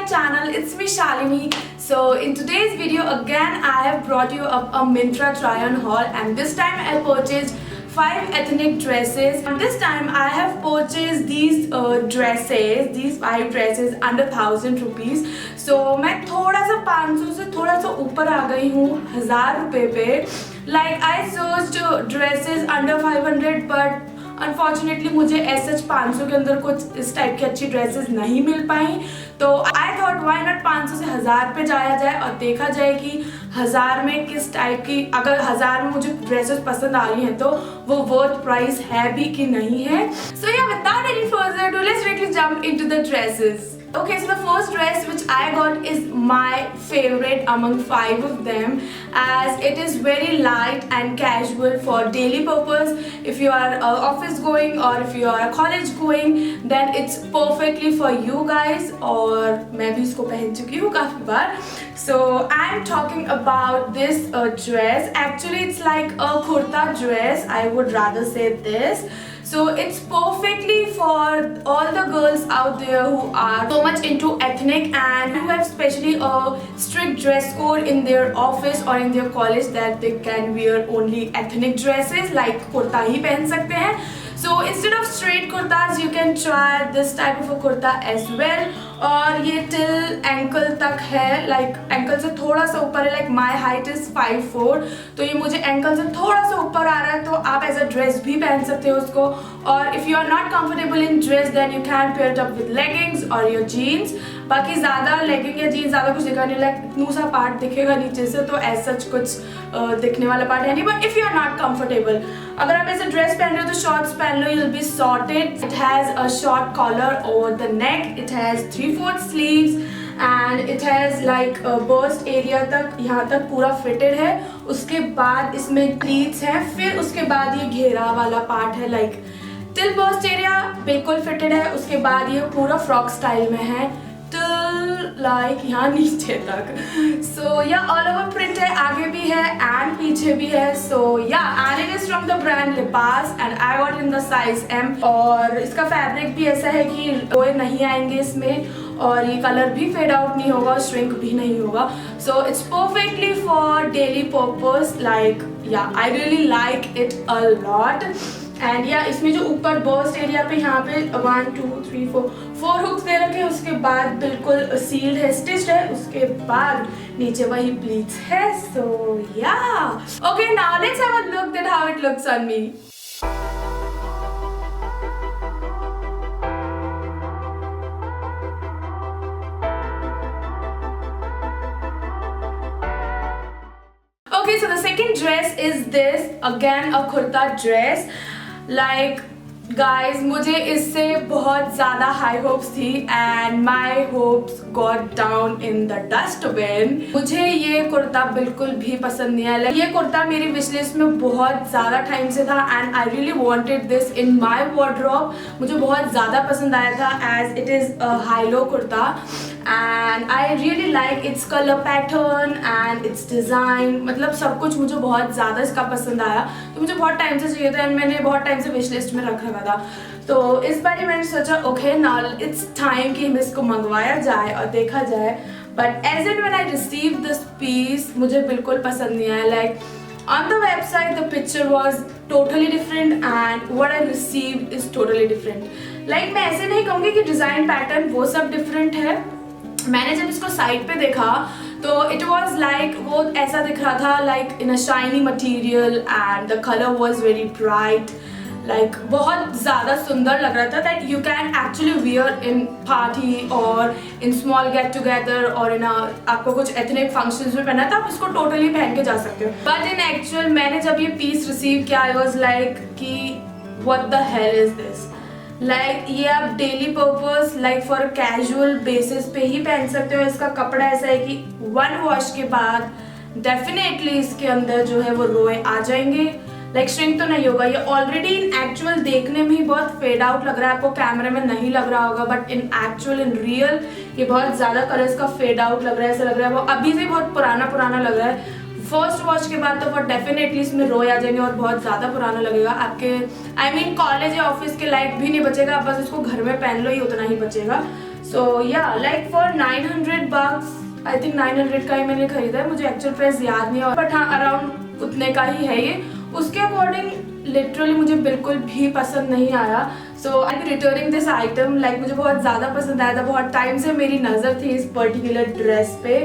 my channel. It's me Shalini. So in today's video again I have brought you up a Myntra try on haul, and this time I purchased 5 ethnic dresses. And this time I have purchased these these 5 dresses under 1000 rupees. So मैं थोड़ा सा 500 से थोड़ा सा ऊपर आ गई हूँ 1000 रुपये पे. Like I searched dresses under 500 but unfortunately मुझे ऐसे 500 के अंदर कुछ इस टाइप की अच्छी ड्रेसेस नहीं मिल पाई. तो आई थॉट व्हाई नॉट 500 से 1000 पे जाया जाए और देखा जाए कि 1000 में किस टाइप की, अगर 1000 में मुझे ड्रेसेस पसंद आ रही हैं तो वो वर्थ प्राइस है भी कि नहीं है. सो या without any further ado, let's directly jump into the dresses. Okay, so the first dress which I got is my favorite among 5 of them, as it is very light and casual for daily purpose. If you are office going or if you are college going, then it's perfectly for you guys. और मैं भी इसको पहन चुकी हूँ काफ़ी बार. So I'm talking about this dress. Actually it's like a kurta dress, I would rather say this. So it's perfectly for all the girls out there who are so much into ethnic and who have especially a strict dress code in their office or in their college that they can wear only ethnic dresses like kurta ही पहन सकते हैं. So instead of straight kurtas you can try this type of a kurta as well. और ये till ankle तक है, like ankle से थोड़ा सा ऊपर है. Like my height is 5'4", तो ये मुझे ankle से थोड़ा सा ऊपर आ रहा है, तो आप as a dress भी पहन सकते हो उसको. और if you are not comfortable in dress then you can pair it up with leggings or your jeans. बाकी ज़्यादा लेगिंग या जीन्स ज़्यादा कुछ दिखा नहीं, लाइक इतना सा पार्ट दिखेगा नीचे से, तो ऐसा कुछ दिखने वाला पार्ट है नहीं. But if you are not comfortable, अगर आप ऐसे ड्रेस पहन रहे हो तो शॉर्ट्स पहन लो, you will be sorted. It has a short collar over the neck, it has 3/4 sleeves and it has like bust area तक, यहाँ तक पूरा फिटेड है. उसके बाद इसमें प्लीट्स हैं, फिर उसके बाद ये घेरा वाला पार्ट है, लाइक टिल बर्स्ट एरिया बिल्कुल फिटेड है. उसके बाद ये पूरा फ्रॉक स्टाइल में है लाइक यहाँ नीचे तक. सो या ऑल ओवर प्रिंट है, आगे भी है एंड पीछे भी है. So yeah and it is from the brand लिपास and I got in the size M. और इसका फैब्रिक भी ऐसा है कि रोए नहीं आएंगे इसमें, और ये कलर भी फेड आउट नहीं होगा, श्रिंक भी नहीं होगा. So it's perfectly for daily purpose. Like yeah I really like it a lot. And yeah इसमें जो ऊपर बर्स्ट एरिया पे यहाँ पे 1 2 3 4 हुक्स दे रखे हैं. उसके बाद बिल्कुल सील्ड है, स्टिच्ड है. उसके बाद नीचे वही प्लीट्स है. सो या okay, now let's have a look that how it looks on me. Okay, so the second dress is this, again a kurta dress. Like guys, मुझे इससे बहुत ज़्यादा हाई होप्स थी and my hopes got down in the dustbin. मुझे ये कुर्ता बिल्कुल भी पसंद नहीं आया. ये कुर्ता मेरी विश लिस्ट में बहुत ज़्यादा टाइम से था and I really wanted this in my wardrobe. मुझे बहुत ज़्यादा पसंद आया था as it is a high-low kurta and I really like its color pattern and its design. मतलब सब कुछ मुझे बहुत ज़्यादा इसका पसंद आया, तो मुझे बहुत टाइम से चाहिए था and मैंने बहुत टाइम से विश लिस्ट में रखा था. तो इस बार ही मैंने सोचा ओके नाउ इट्स टाइम कि इसको मंगवाया जाए और देखा जाए. But as and when I receive this piece मुझे बिल्कुल पसंद नहीं आया. Like on the website the picture was totally different and what I received is totally different. Like मैं ऐसे नहीं कहूँगी कि डिज़ाइन पैटर्न वो सब डिफरेंट है. मैंने जब इसको साइट पे देखा तो इट वॉज लाइक वो ऐसा दिख रहा था like in a shiny material and the colour was very bright. Like बहुत ज़्यादा सुंदर लग रहा था that you can actually wear in party और इन स्मॉल गेट टुगेदर और इन आपको कुछ एथनिक फंक्शंस में पहना था, आप इसको टोटली पहन के जा सकते हो. बट इन एक्चुअल मैंने जब ये पीस रिसीव किया आई वॉज लाइक कि what the hell is this. Like ये आप daily purpose like for casual basis पे ही पहन सकते हो. इसका कपड़ा ऐसा है कि 1 वॉश के बाद डेफिनेटली इसके अंदर जो है वो रोए आ जाएंगे. लाइक श्रिंक तो नहीं होगा. ये ऑलरेडी इन एक्चुअल देखने में ही बहुत फेड आउट लग रहा है, आपको कैमरे में नहीं लग रहा होगा but in actual in real ये बहुत ज़्यादा कलर इसका फेड आउट लग रहा है. ऐसा लग रहा है वो अभी से बहुत पुराना लग रहा है. फर्स्ट वॉश के बाद तो वो डेफिनेटली इसमें रोए आ जाएंगे और बहुत ज़्यादा पुराना लगेगा आपके. आई मीन कॉलेज या ऑफिस के लाइक भी नहीं बचेगा, आप बस इसको घर में पहन लो ही उतना ही बचेगा. सो या like for 900 bucks, I think 900 का ही मैंने खरीदा है, मुझे एक्चुअल प्राइस याद नहीं है, बट हाँ अराउंड उतने का ही है ये। उसके अकॉर्डिंग लिटरली मुझे बिल्कुल भी पसंद नहीं आया। So I be returning this item. Like मुझे बहुत ज़्यादा पसंद आया था, बहुत टाइम से मेरी नज़र थी इस पर्टिकुलर ड्रेस पे,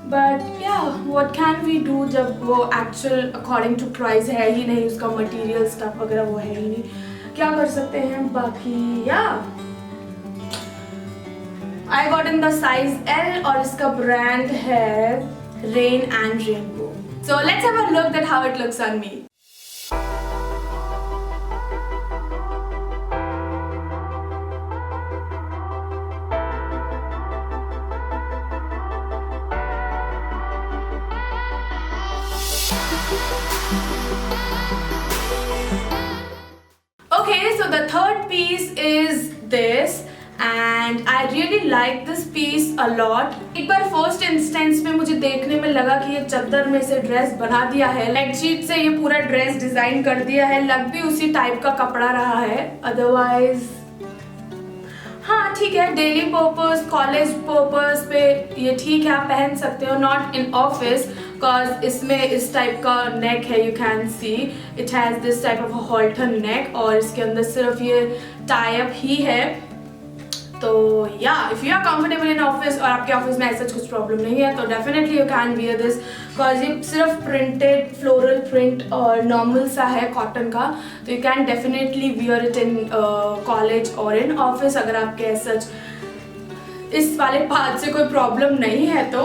बट या व्हाट कैन वी डू जब वो एक्चुअल अकॉर्डिंग टू प्राइस है ही नहीं, उसका मटेरियल स्टफ वगैरह वो है ही नहीं, क्या कर सकते हैं। बाकी या I got in the size L और इसका ब्रांड है Rain and Rainbow. So let's have a look at how it looks on me. Okay, so the third piece is this. And I really like this piece a lot. एक बार first instance में मुझे देखने में लगा कि ये चादर में से ड्रेस बना दिया है, बेडशीट से ये पूरा ड्रेस डिजाइन कर दिया है, लग भी उसी टाइप का कपड़ा रहा है। अदरवाइज हाँ ठीक है, डेली पर्पस, कॉलेज पर्पस पे ये ठीक है, आप पहन सकते हो, नॉट इन ऑफिस बिकॉज इसमें इस टाइप का नेक है, you can see it has this type of halter neck, और इसके अंदर सिर्फ ये टाई अप ही है। तो या if you are comfortable in office और आपके ऑफिस में ऐसा कुछ प्रॉब्लम नहीं है तो definitely you can wear this, because ये सिर्फ प्रिंटेड फ्लोरल प्रिंट और नॉर्मल सा है कॉटन का, तो you can definitely wear it in college और इन ऑफिस अगर आपके सच इस वाले पार्ट से कोई प्रॉब्लम नहीं है तो।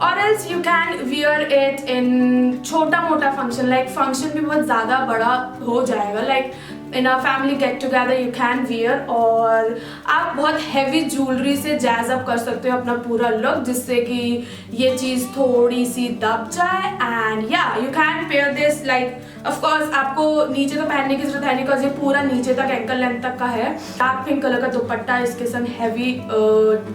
और else you can wear it in छोटा मोटा फंक्शन, लाइक फंक्शन भी बहुत ज़्यादा बड़ा हो जाएगा, like in a family get together you can wear, और आप बहुत हैवी ज्वेलरी से जैज अप कर सकते हो अपना पूरा लुक, जिससे कि ये चीज़ थोड़ी सी दब जाए। एंड या you can pair this, like of course आपको नीचे तो पहनने की जरूरत है नहीं, बिकॉज ये पूरा नीचे तक एंकल लेंथ तक का है। डार्क पिंक कलर का दुपट्टा इसके संग हैवी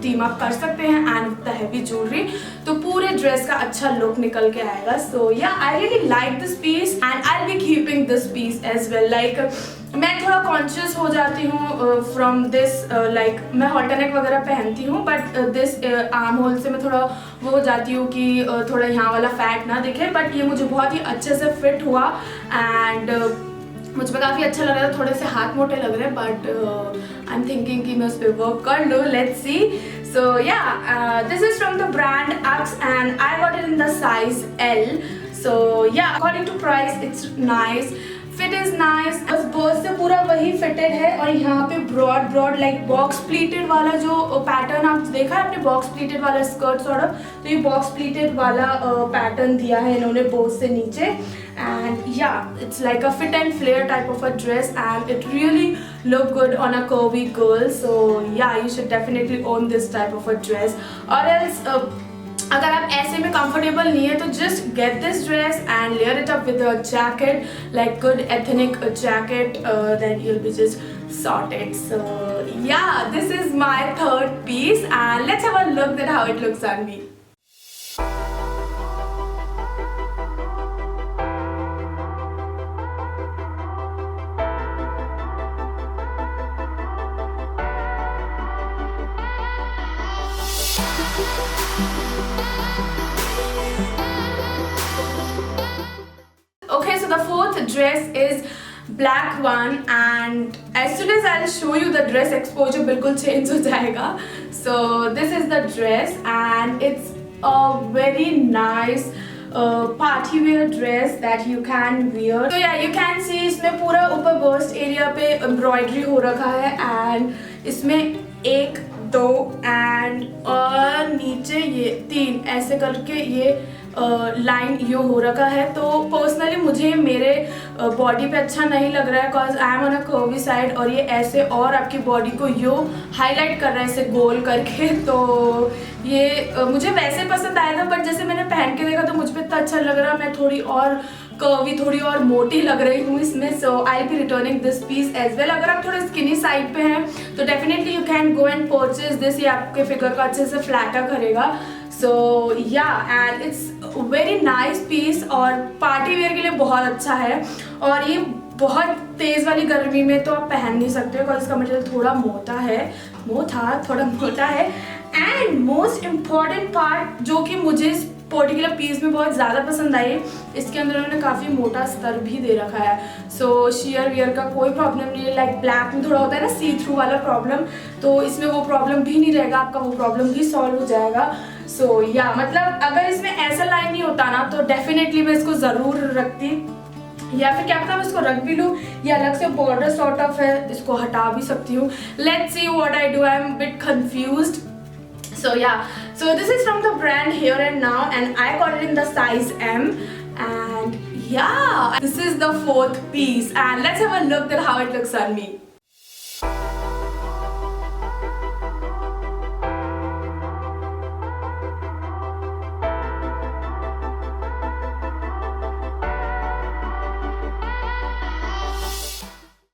टीम अप कर सकते हैं एंड द हैवी ज्वेलरी, तो पूरे ड्रेस का अच्छा लुक निकल के आएगा। So yeah I really like this piece and I will be keeping this piece as well. Like मैं थोड़ा कॉन्शियस हो जाती हूँ फ्रॉम दिस, लाइक मैं हॉल्टरनेक वगैरह पहनती हूँ, बट दिस आर्म होल से मैं थोड़ा वो हो जाती हूँ कि थोड़ा यहाँ वाला फैट ना दिखे, बट ये मुझे बहुत ही अच्छे से फिट हुआ एंड मुझ पर काफ़ी अच्छा लग रहा है। थोड़े से हाथ मोटे लग रहे हैं, बट आई एम थिंकिंग कि मैं उस पर वर्क कर लूँ, let's see. So yeah this is from the brand X and I got it in the size L. So yeah according to price it's nice, fit is nice, बस bust से पूरा वही फिटेड है, और यहाँ पे ब्रॉड लाइक बॉक्स प्लीटेड वाला जो पैटर्न आप देखा है आपने, बॉक्स प्लीटेड वाला स्कर्ट सॉर्ट ऑफ, तो ये बॉक्स प्लीटेड वाला पैटर्न दिया है इन्होंने बॉस से नीचे। And yeah it's like a fit and flare type of a dress and it really look good on a curvy girl. So yeah, you should definitely own this type of a dress. Or else अगर आप ऐसे में comfortable नहीं है तो just get this dress and layer it up with a jacket, like good ethnic jacket, then you'll be just sorted. So yeah, this is my third piece and let's have a look at how it looks on me. Okay, so the fourth dress is black one and as soon as I'll show you the dress exposure बिल्कुल change हो जाएगा. So this is the dress and it's a very nice party wear dress that you can wear. So yeah, you can see इसमें पूरा ऊपर burst area पे embroidery हो रखा है and इसमें 1 2 and और नीचे ये 3 ऐसे करके ये लाइन ये हो रखा है. तो पर्सनली मुझे मेरे बॉडी पे अच्छा नहीं लग रहा है because I am on a curvy side और ये ऐसे और आपकी बॉडी को यो हाईलाइट कर रहा है ऐसे गोल करके. तो ये मुझे वैसे पसंद आया था बट जैसे मैंने पहन के देखा तो मुझ पे इतना अच्छा लग रहा, मैं थोड़ी और कर्वी थोड़ी और मोटी लग रही हूँ इसमें. So I be returning this piece as well. अगर आप थोड़े स्किनी साइड पे हैं तो definitely you can go and purchase this. ये आपके फिगर का अच्छे से फ्लैटर करेगा. So yeah and it's very nice piece और पार्टी वेयर के लिए बहुत अच्छा है. और ये बहुत तेज़ वाली गर्मी में तो आप पहन नहीं सकते हो बिकॉज इसका मटेरियल थोड़ा थोड़ा मोटा है। एंड मोस्ट इम्पॉर्टेंट पार्ट जो कि मुझे इस पर्टिकुलर पीस में बहुत ज़्यादा पसंद आई, इसके अंदर उन्होंने काफ़ी मोटा स्तर भी दे रखा है। सो शियर वियर का कोई प्रॉब्लम नहीं है। लाइक ब्लैक में थोड़ा होता है ना सी थ्रू वाला प्रॉब्लम, तो इसमें वो प्रॉब्लम भी नहीं रहेगा, आपका वो प्रॉब्लम भी सॉल्व हो जाएगा। सो या मतलब अगर इसमें ऐसा लाइन नहीं होता ना तो डेफिनेटली मैं इसको ज़रूर रखती, या फिर क्या पता मैं इसको रख भी लूँ, या अलग से बॉर्डर सॉर्ट ऑफ है, इसको हटा भी सकती हूँ। Let's see what I do, I am bit confused. So yeah, so this is from the brand Here and Now and I got it in the size M, and yeah, this is the fourth piece and let's have a look at how it looks on me.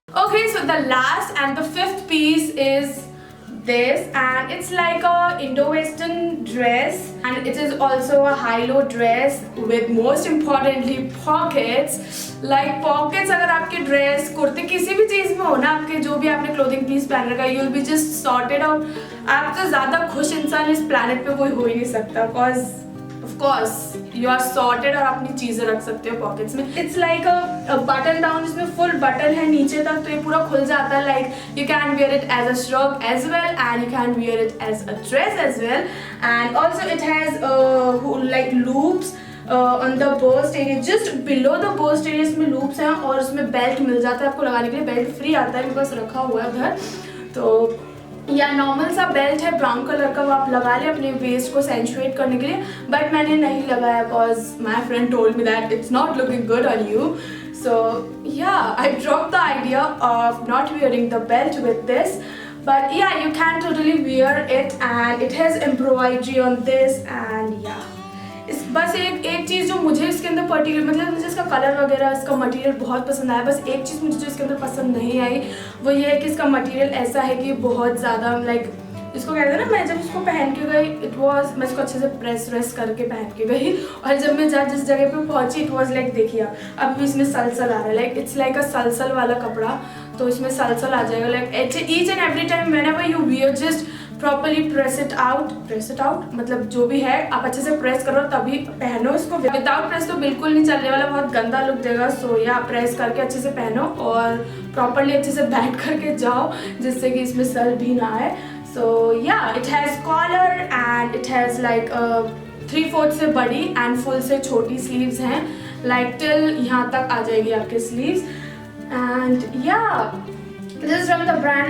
Okay, so the last and the fifth piece is this, and it's like a Indo-Western dress and it is also a high-low dress with most importantly pockets. Like pockets अगर आपके dress कुर्ते किसी भी चीज़ में हो ना, आपके जो भी आपने क्लोथिंग पीस पहन रखा है, you'll be just sorted out. आप तो ज़्यादा खुश इंसान इस प्लैनेट पे कोई हो ही नहीं सकता, cause of course you are sorted और अपनी चीज़ें रख सकते हो पॉकेट्स में। It's like a button down, इसमें फुल बटन है नीचे तक, तो ये पूरा खुल जाता है। Like you can wear it as a shrug as well and you can wear it as a dress as well, and also it has like loops on the burst area, just below the burst area इसमें loops हैं और उसमें belt मिल जाता है आपको लगाने के लिए। बेल्ट फ्री आता है, मेरे पास रखा हुआ है उधर। तो या नॉर्मल सा बेल्ट है ब्राउन कलर का, वो आप लगा लें अपने वेस्ट को सेंचुएट करने के लिए, बट मैंने नहीं लगाया because my friend told me that it's not looking good on you. So yeah I drop the idea of not wearing the belt with this, but yeah, you can totally wear it and it has embroidery on this and yeah, इस बस एक चीज़ जो मुझे इसके अंदर particular, मतलब मुझे इसका कलर वगैरह इसका मटेरियल बहुत पसंद आया। बस एक चीज़ मुझे जो इसके अंदर पसंद नहीं आई वो ये है कि इसका मटेरियल ऐसा है कि बहुत ज़्यादा लाइक इसको कहते हैं ना, मैं जब इसको पहन के गई मैं इसको अच्छे से प्रेस करके पहन के गई और जब मैं जिस जगह पे पहुंची इट वॉज लाइक, देखिए अब भी इसमें सलसल आ रहा है, लाइक इट्स लाइक अ सलसल वाला कपड़ा, तो इसमें सलसल आ जाएगा। Like each and every time whenever you wear just properly press it out, मतलब जो भी है आप अच्छे से प्रेस करो तभी पहनो इसको। विदाउट प्रेस तो बिल्कुल नहीं चलने वाला, बहुत गंदा लुक देगा। सो या प्रेस करके अच्छे से पहनो और प्रॉपरली अच्छे से बैठ करके जाओ जिससे कि इसमें सल भी ना आए। So yeah it has collar and it has like 3/4 से बड़ी एंड फुल से छोटी स्लीव्स हैं, लाइक टिल यहाँ तक आ जाएगी आपके स्लीव्स। एंड या this is from the brand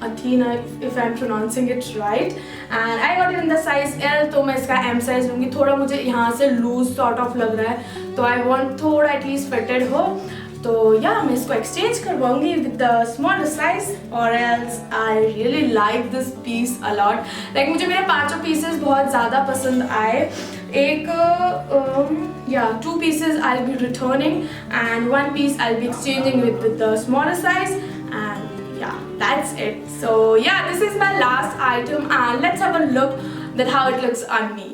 Athena if I'm pronouncing it right, and I got it in the size L, तो मैं इसका M size लूँगी। थोड़ा मुझे यहाँ से लूज सॉर्ट ऑफ लग रहा है, तो आई वॉन्ट थोड़ा एटलीस्ट फिटेड हो, तो या मैं इसको एक्सचेंज करवाऊंगी विद द स्मॉलर साइज और else. I really like this piece a lot, like मुझे मेरे 5 पीसेस बहुत ज़्यादा पसंद आए। एक या 2 pieces I'll be returning and 1 piece I'll be exchanging with the smaller size, and yeah, that's it. So yeah, this is my last item and let's have a look at how it looks on me.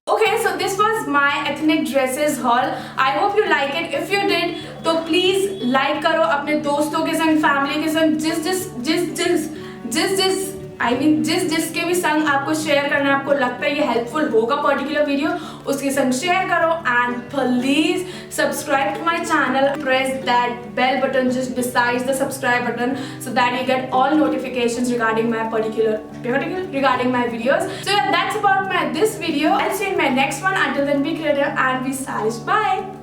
Okay, so this was my ethnic dresses haul. I hope you like it. If you did, तो please like करो अपने दोस्तों के संग, family के संग, जिसके भी संग आपको शेयर करना है, आपको लगता है ये हेल्पफुल होगा पर्टिकुलर वीडियो, उसके संग शेयर करो। And please subscribe to my channel, press that bell button just besides the subscribe button so that you get all notifications regarding my regarding my videos. So yeah, that's about this video. I'll see you in my next one. Until then, be creative and be stylish. Bye.